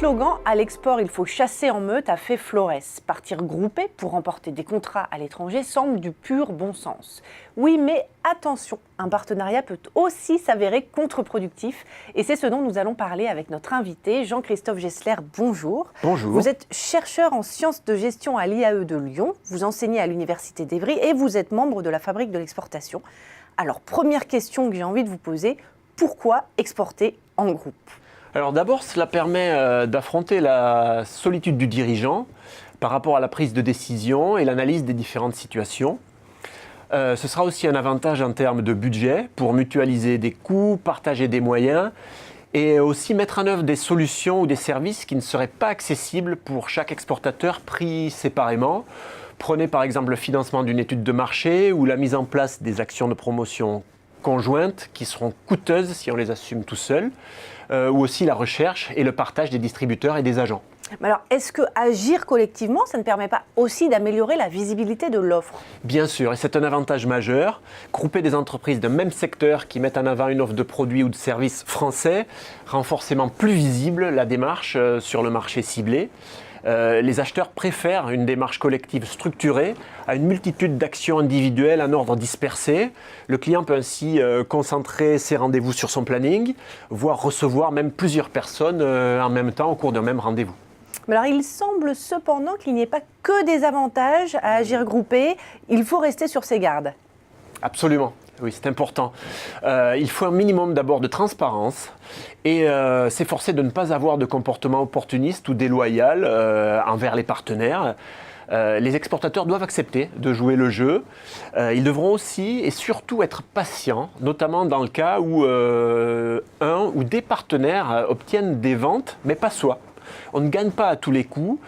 slogan « À l'export, il faut chasser en meute » a fait florès. Partir groupé pour remporter des contrats à l'étranger semble du pur bon sens. Oui, mais attention, un partenariat peut aussi s'avérer contre-productif. Et c'est ce dont nous allons parler avec notre invité, Jean-Christophe Gessler. Bonjour. Bonjour. Vous êtes chercheur en sciences de gestion à l'IAE de Lyon. Vous enseignez à l'Université d'Evry et vous êtes membre de la Fabrique de l'exportation. Alors, première question que j'ai envie de vous poser, pourquoi exporter en groupe ? Alors d'abord, cela permet d'affronter la solitude du dirigeant par rapport à la prise de décision et l'analyse des différentes situations. Ce sera aussi un avantage en termes de budget pour mutualiser des coûts, partager des moyens et aussi mettre en œuvre des solutions ou des services qui ne seraient pas accessibles pour chaque exportateur pris séparément. Prenez par exemple le financement d'une étude de marché ou la mise en place des actions de promotion conjointes qui seront coûteuses si on les assume tout seul, ou aussi la recherche et le partage des distributeurs et des agents. Mais alors, est-ce que agir collectivement, ça ne permet pas aussi d'améliorer la visibilité de l'offre ? Bien sûr, et c'est un avantage majeur. Grouper des entreprises d'un même secteur qui mettent en avant une offre de produits ou de services français rend forcément plus visible la démarche sur le marché ciblé. Les acheteurs préfèrent une démarche collective structurée à une multitude d'actions individuelles en ordre dispersé. Le client peut ainsi concentrer ses rendez-vous sur son planning, voire recevoir même plusieurs personnes en même temps au cours d'un même rendez-vous. Mais alors, il semble cependant qu'il n'y ait pas que des avantages à agir groupé. Il faut rester sur ses gardes. Absolument. Oui, c'est important. Il faut un minimum d'abord de transparence et s'efforcer de ne pas avoir de comportement opportuniste ou déloyal envers les partenaires. Les exportateurs doivent accepter de jouer le jeu. Ils devront aussi et surtout être patients, notamment dans le cas où un ou des partenaires obtiennent des ventes, mais pas soi. On ne gagne pas à tous les coups,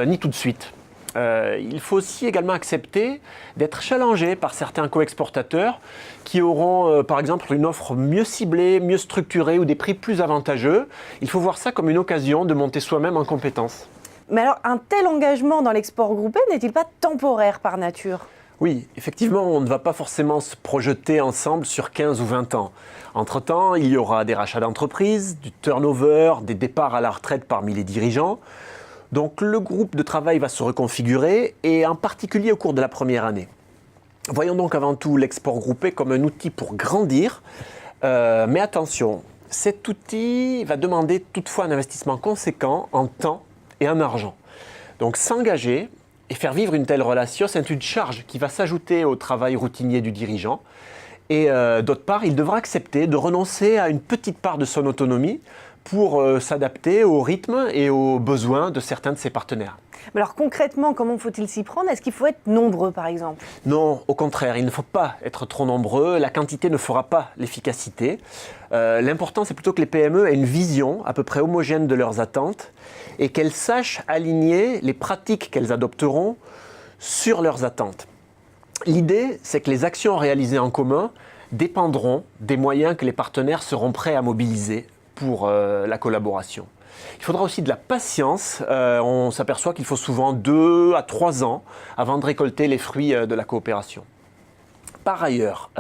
ni tout de suite. Il faut aussi également accepter d'être challengé par certains co-exportateurs qui auront par exemple une offre mieux ciblée, mieux structurée ou des prix plus avantageux. Il faut voir ça comme une occasion de monter soi-même en compétence. Mais alors, un tel engagement dans l'export groupé n'est-il pas temporaire par nature ? Oui, effectivement, on ne va pas forcément se projeter ensemble sur 15 ou 20 ans. Entre-temps, il y aura des rachats d'entreprises, du turnover, des départs à la retraite parmi les dirigeants. Donc le groupe de travail va se reconfigurer et en particulier au cours de la première année. Voyons donc avant tout l'export groupé comme un outil pour grandir. Mais attention, cet outil va demander toutefois un investissement conséquent en temps et en argent. Donc s'engager et faire vivre une telle relation, c'est une charge qui va s'ajouter au travail routinier du dirigeant. Et d'autre part, il devra accepter de renoncer à une petite part de son autonomie pour s'adapter au rythme et aux besoins de certains de ses partenaires. Mais alors concrètement, comment faut-il s'y prendre ? Est-ce qu'il faut être nombreux par exemple ? Non, au contraire, il ne faut pas être trop nombreux, la quantité ne fera pas l'efficacité. L'important, c'est plutôt que les PME aient une vision à peu près homogène de leurs attentes et qu'elles sachent aligner les pratiques qu'elles adopteront sur leurs attentes. L'idée, c'est que les actions réalisées en commun dépendront des moyens que les partenaires seront prêts à mobiliser pour la collaboration. Il faudra aussi de la patience. On s'aperçoit qu'il faut souvent 2 à 3 ans avant de récolter les fruits de la coopération. Par ailleurs,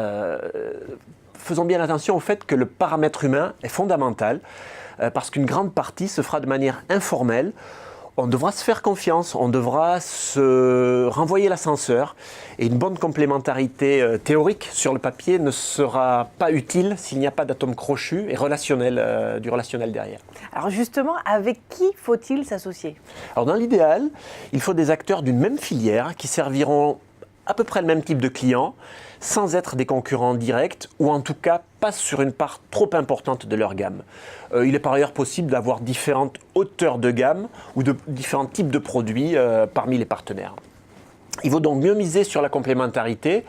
faisons bien attention au fait que le paramètre humain est fondamental parce qu'une grande partie se fera de manière informelle. On devra se faire confiance, on devra se renvoyer l'ascenseur et une bonne complémentarité théorique sur le papier ne sera pas utile s'il n'y a pas d'atome crochu et relationnel, du relationnel derrière. Alors justement, avec qui faut-il s'associer ? Alors dans l'idéal, il faut des acteurs d'une même filière qui serviront à peu près le même type de clients, sans être des concurrents directs ou en tout cas pas sur une part trop importante de leur gamme. Il est par ailleurs possible d'avoir différentes hauteurs de gamme ou de différents types de produits parmi les partenaires. Il vaut donc mieux miser sur la complémentarité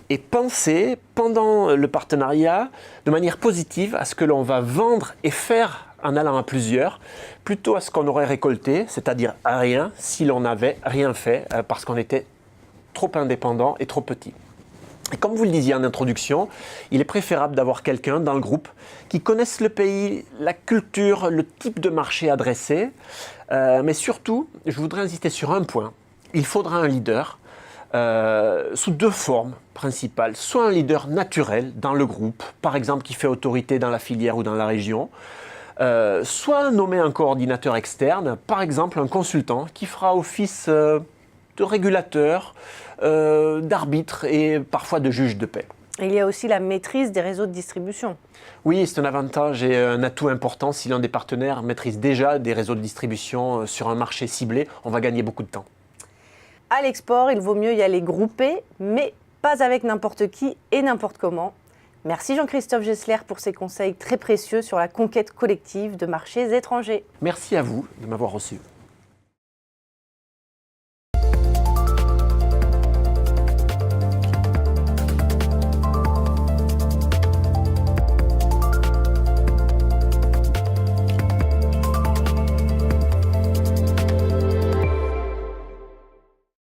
et penser pendant le partenariat de manière positive à ce que l'on va vendre et faire en allant à plusieurs, plutôt à ce qu'on aurait récolté, c'est-à-dire à rien si l'on n'avait rien fait parce qu'on était trop indépendant et trop petit. Et comme vous le disiez en introduction, il est préférable d'avoir quelqu'un dans le groupe qui connaisse le pays, la culture, le type de marché adressé. Mais surtout, je voudrais insister sur un point. Il faudra un leader sous 2 formes principales. Soit un leader naturel dans le groupe, par exemple qui fait autorité dans la filière ou dans la région, soit nommer un coordinateur externe, par exemple un consultant qui fera office de régulateur, d'arbitre et parfois de juge de paix. Il y a aussi la maîtrise des réseaux de distribution. Oui, c'est un avantage et un atout important. Si l'un des partenaires maîtrise déjà des réseaux de distribution sur un marché ciblé, on va gagner beaucoup de temps. À l'export, il vaut mieux y aller groupé, mais pas avec n'importe qui et n'importe comment. Merci Jean-Christophe Gessler pour ces conseils très précieux sur la conquête collective de marchés étrangers. Merci à vous de m'avoir reçu.